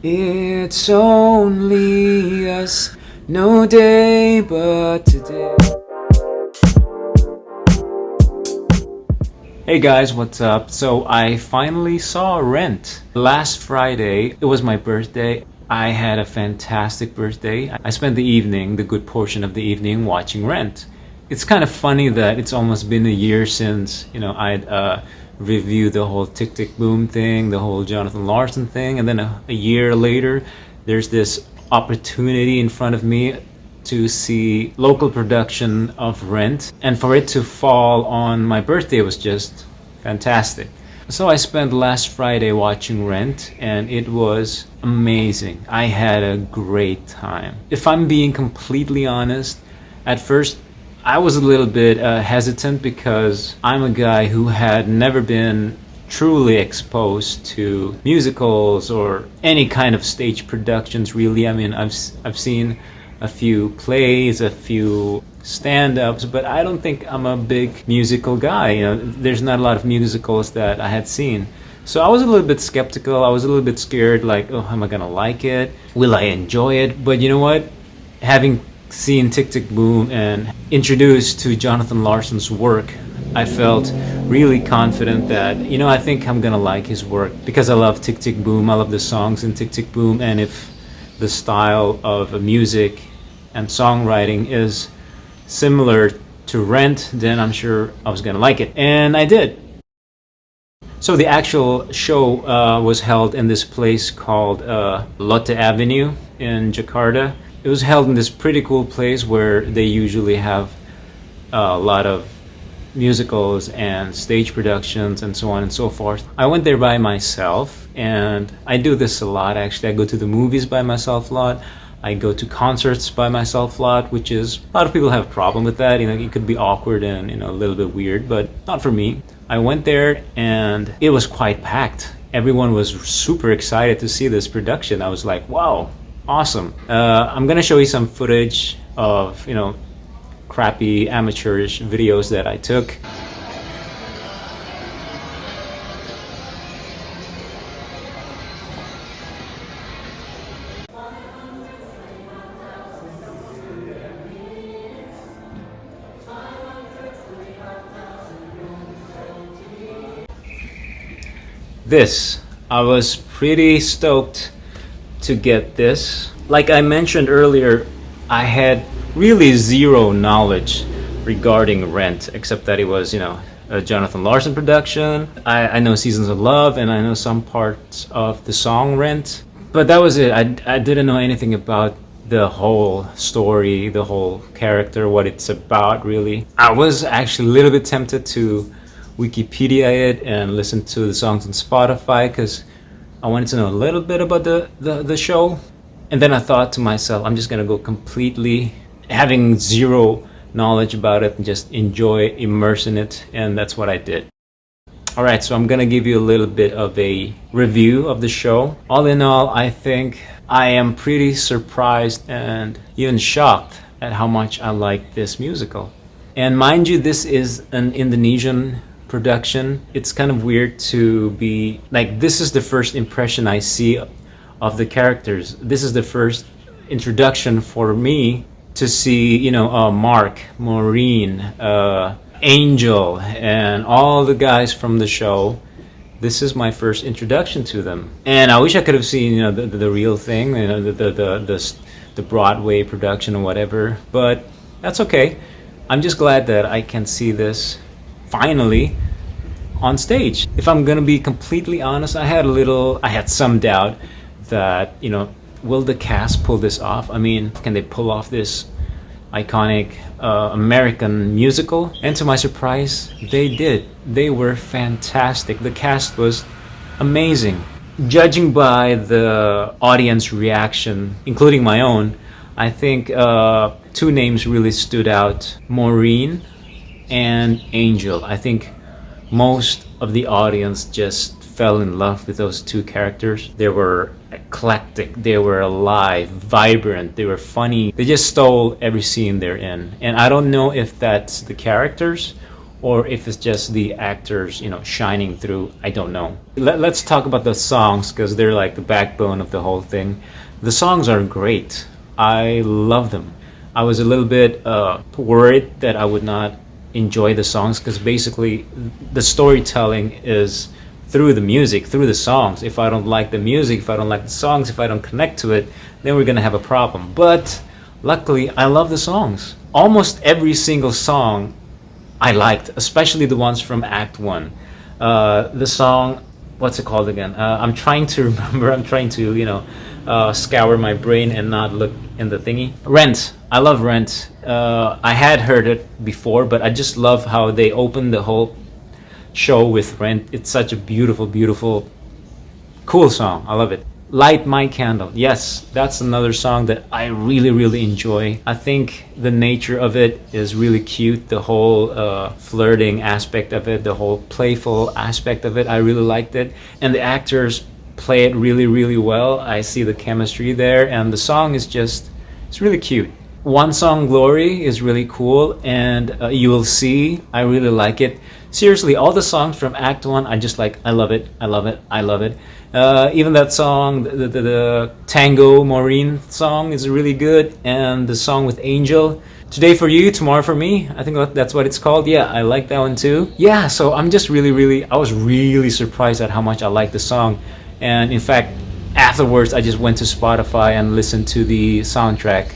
It's only us, no day but today. Hey guys, what's up? So I finally saw Rent. Last Friday, it was my birthday. I had a fantastic birthday. I spent the evening, the good portion of the evening, watching Rent. It's kind of funny that it's almost been a year since, I'd reviewed the whole Tick Tick Boom thing, the whole Jonathan Larson thing, and then a year later, there's this opportunity in front of me to see local production of Rent, and for it to fall on my birthday was just fantastic. So I spent last Friday watching Rent, and it was amazing. I had a great time. If I'm being completely honest, at first I was a little bit hesitant because I'm a guy who had never been truly exposed to musicals or any kind of stage productions, really. I mean, I've seen a few plays, a few stand-ups, but I don't think I'm a big musical guy. There's not a lot of musicals that I had seen. So I was a little bit skeptical. I was a little bit scared, like, oh, am I gonna like it? Will I enjoy it? But you know what? Having seen Tick Tick Boom and introduced to Jonathan Larson's work, I felt really confident that, I think I'm gonna like his work because I love Tick Tick Boom. I love the songs in Tick Tick Boom, and if the style of music and songwriting is similar to Rent, then I'm sure I was gonna like it, and I did. So the actual show was held in this place called Lotte Avenue in Jakarta. It was held in this pretty cool place where they usually have a lot of musicals and stage productions and so on and so forth. I went there by myself, and I do this a lot actually. I go to the movies by myself a lot. I go to concerts by myself a lot, which is, a lot of people have a problem with that. It could be awkward and, a little bit weird, but not for me. I went there and it was quite packed. Everyone was super excited to see this production. I was like, wow, awesome. I'm gonna show you some footage of, crappy amateurish videos that I took. I was pretty stoked to get this. Like I mentioned earlier, I had really zero knowledge regarding Rent, except that it was, a Jonathan Larson production. I know Seasons of Love, and I know some parts of the song Rent, but that was it. I didn't know anything about the whole story, the whole character, what it's about, really. I was actually a little bit tempted to Wikipedia it and listen to the songs on Spotify because I wanted to know a little bit about the show. And then I thought to myself, I'm just gonna go completely having zero knowledge about it and just enjoy, immerse in it, and that's what I did. Alright, so I'm gonna give you a little bit of a review of the show. All in all, I think I am pretty surprised and even shocked at how much I like this musical. And mind you, this is an Indonesian production. It's kind of weird to be like, this is the first impression I see of the characters. This is the first introduction for me to see, Mark, Maureen, Angel, and all the guys from the show. This is my first introduction to them, and I wish I could have seen, the real thing, the Broadway production or whatever. But that's okay. I'm just glad that I can see this finally on stage. If I'm gonna be completely honest, I had some doubt that, will the cast pull this off? I mean, can they pull off this iconic American musical? And to my surprise, they did. They were fantastic. The cast was amazing. Judging by the audience reaction, including my own, I think two names really stood out: Maureen and Angel. I think most of the audience just fell in love with those two characters. They were eclectic, they were alive, vibrant, they were funny. They just stole every scene they're in. And I don't know if that's the characters or if it's just the actors, shining through. I don't know. Let's talk about the songs because they're like the backbone of the whole thing. The songs are great. I love them. I was a little bit worried that I would not enjoy the songs because basically the storytelling is through the music, through the songs. If I don't like the music, if I don't like the songs, if I don't connect to it, then we're gonna have a problem. But luckily, I love the songs. Almost every single song I liked, especially the ones from Act 1. The song, what's it called again? I'm trying to remember. I'm trying to, scour my brain and not look in the thingy. Rent. I love Rent. I had heard it before, but I just love how they opened the whole show with Rent. It's such a beautiful, beautiful, cool song. I love it. Light My Candle. Yes, that's another song that I really, really enjoy. I think the nature of it is really cute. The whole flirting aspect of it, the whole playful aspect of it, I really liked it. And the actors play it really, really well. I see the chemistry there, and the song is just, it's really cute. One Song Glory is really cool, and You Will See, I really like it. Seriously, all the songs from Act 1, I just like, I love it, I love it, I love it. Even that song, the Tango Maureen song is really good, and the song with Angel, Today for You, Tomorrow for Me, I think that's what it's called. Yeah, I like that one too. Yeah, so I'm just really, I was really surprised at how much I like the song. And in fact, afterwards, I just went to Spotify and listened to the soundtrack.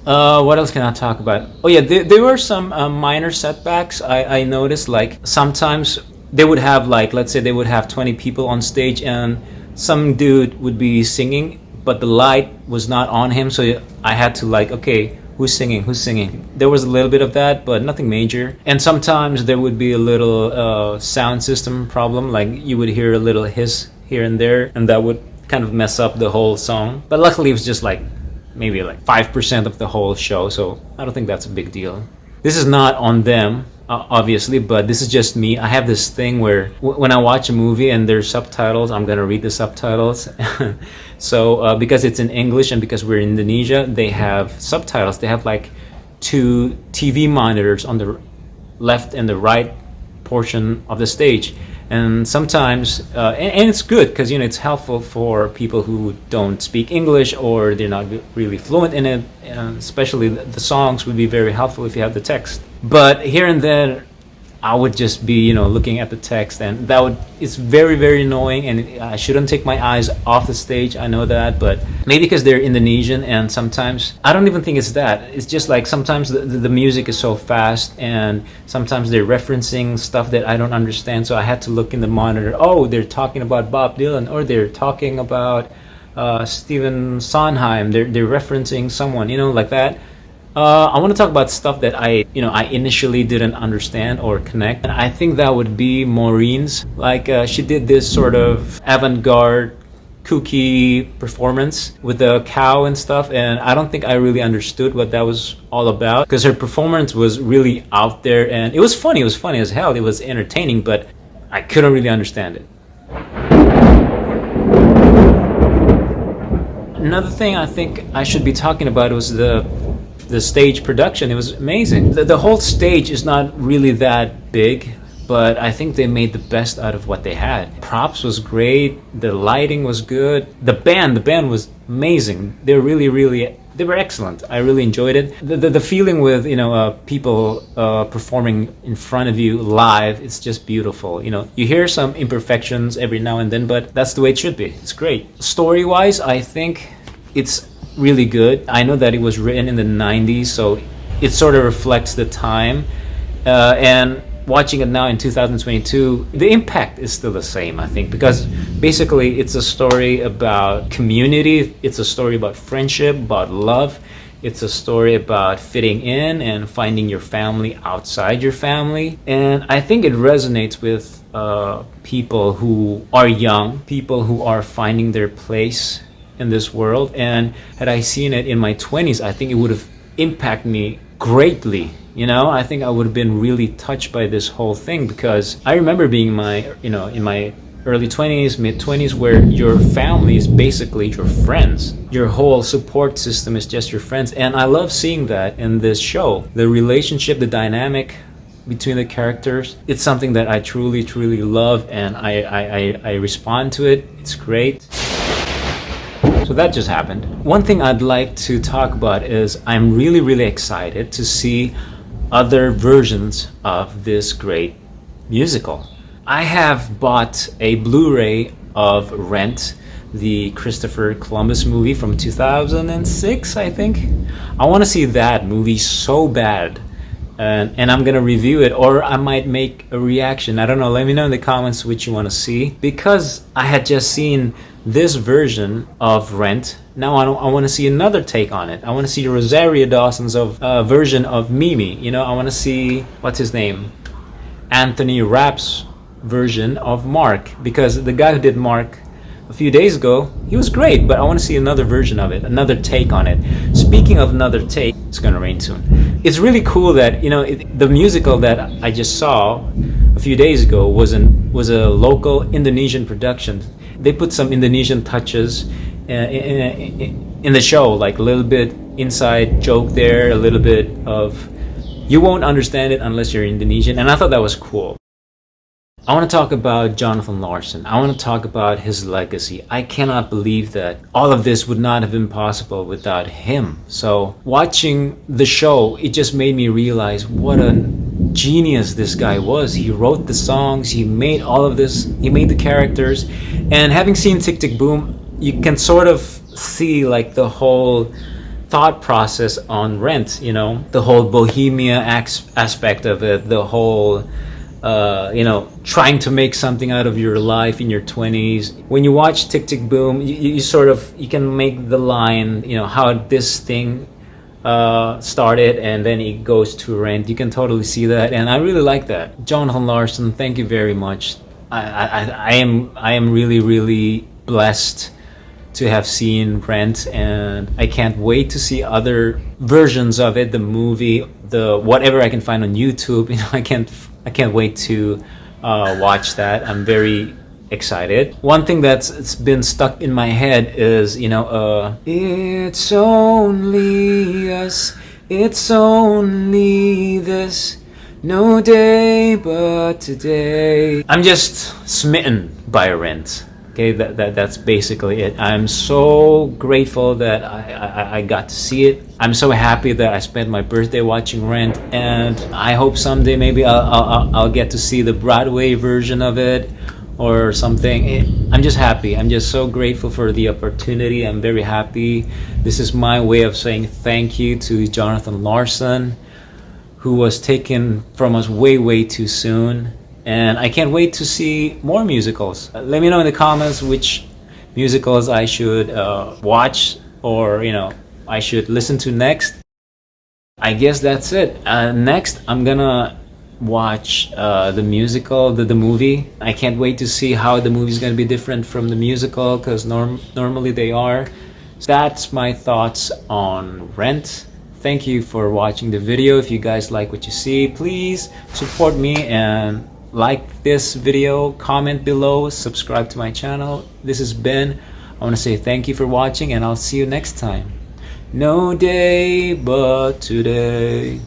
What else can I talk about? Oh yeah, there were some minor setbacks. I noticed, like sometimes they would have, like, let's say they would have 20 people on stage and some dude would be singing, but the light was not on him, so I had to, like, okay, who's singing? There was a little bit of that, but nothing major. And sometimes there would be a little sound system problem, like you would hear a little hiss here and there, and that would kind of mess up the whole song. But luckily it was just like maybe like 5% of the whole show, so I don't think that's a big deal. This is not on them, obviously, but this is just me. I have this thing where when I watch a movie and there's subtitles, I'm gonna read the subtitles. So because it's in English and because we're in Indonesia, they have subtitles. They have like 2 TV monitors on the left and the right portion of the stage. And sometimes, and it's good because, it's helpful for people who don't speak English or they're not really fluent in it. Especially the songs would be very helpful if you have the text. But here and there, I would just be, looking at the text, and it's very, very annoying, and I shouldn't take my eyes off the stage. I know that, but maybe because they're Indonesian, and sometimes, I don't even think it's that. It's just like sometimes the music is so fast, and sometimes they're referencing stuff that I don't understand, so I had to look in the monitor. Oh, they're talking about Bob Dylan, or they're talking about Stephen Sondheim. They're referencing someone, like that. I want to talk about stuff that I initially didn't understand or connect. And I think that would be Maureen's. Like, she did this sort of avant-garde, kooky performance with the cow and stuff. And I don't think I really understood what that was all about, because her performance was really out there, and it was funny. It was funny as hell. It was entertaining, but I couldn't really understand it. Another thing I think I should be talking about was the stage production. It was amazing. The whole stage is not really that big, but I think they made the best out of what they had. Props was great. The lighting was good. The band was amazing. They were excellent. I really enjoyed it. The feeling with people performing in front of you live, it's just beautiful. You hear some imperfections every now and then, but that's the way it should be. It's great. Story-wise, I think it's really good. I know that it was written in the 90s, so it sort of reflects the time. And watching it now in 2022, the impact is still the same, I think, because basically it's a story about community, it's a story about friendship, about love, it's a story about fitting in and finding your family outside your family. And I think it resonates with people who are young, people who are finding their place in this world. And had I seen it in my 20s, I think it would have impacted me greatly. I think I would have been really touched by this whole thing, because I remember being in my early 20s, mid 20s, where your family is basically your friends. Your whole support system is just your friends. And I love seeing that in this show. The relationship, the dynamic between the characters. It's something that I truly, truly love, and I respond to it. It's great. So that just happened. One thing I'd like to talk about is I'm really, really excited to see other versions of this great musical. I have bought a Blu-ray of Rent, the Christopher Columbus movie from 2006, I think. I want to see that movie so bad. And I'm gonna review it, or I might make a reaction. I don't know. Let me know in the comments which you want to see. Because I had just seen this version of Rent, now I want to see another take on it. I want to see Rosario Dawson's version of Mimi. You know, I want to see, what's his name, Anthony Rapp's version of Mark, because the guy who did Mark a few days ago, he was great, but I want to see another version of it, another take on it. Speaking of another take, it's gonna rain soon. It's really cool that, you know, the musical that I just saw a few days ago was a local Indonesian production. They put some Indonesian touches in the show, like a little bit inside joke there, a little bit of, you won't understand it unless you're Indonesian, and I thought that was cool. I want to talk about Jonathan Larson. I want to talk about his legacy. I cannot believe that all of this would not have been possible without him. So watching the show, it just made me realize what a genius this guy was. He wrote the songs, he made all of this, he made the characters. And having seen Tick Tick Boom, you can sort of see like the whole thought process on Rent, you know, the whole bohemia aspect of it, the whole you know, trying to make something out of your life in your 20s. When you watch Tick Tick Boom, you sort of, you can make the line, you know, how this thing started and then it goes to Rent. You can totally see that, and I really like that. Jonathan Larson, thank you very much. I am really, really blessed to have seen Rent, and I can't wait to see other versions of it, the movie, the whatever I can find on YouTube. You know, I can't wait to watch that. I'm very excited. One thing it's been stuck in my head is, you know, it's only us, it's only this, no day but today. I'm just smitten by Rent. Okay, that's basically it. I'm so grateful that I got to see it. I'm so happy that I spent my birthday watching Rent, and I hope someday maybe I'll get to see the Broadway version of it or something. I'm just happy. I'm just so grateful for the opportunity. I'm very happy. This is my way of saying thank you to Jonathan Larson, who was taken from us way, way too soon. And I can't wait to see more musicals. Let me know in the comments which musicals I should watch, or, you know, I should listen to next. I guess that's it. Next, I'm gonna watch the musical, the movie. I can't wait to see how the movie is gonna be different from the musical, because normally they are. That's my thoughts on Rent. Thank you for watching the video. If you guys like what you see, please support me and like this video, comment below, subscribe to my channel. This is Ben. I want to say thank you for watching, and I'll see you next time. No day but today.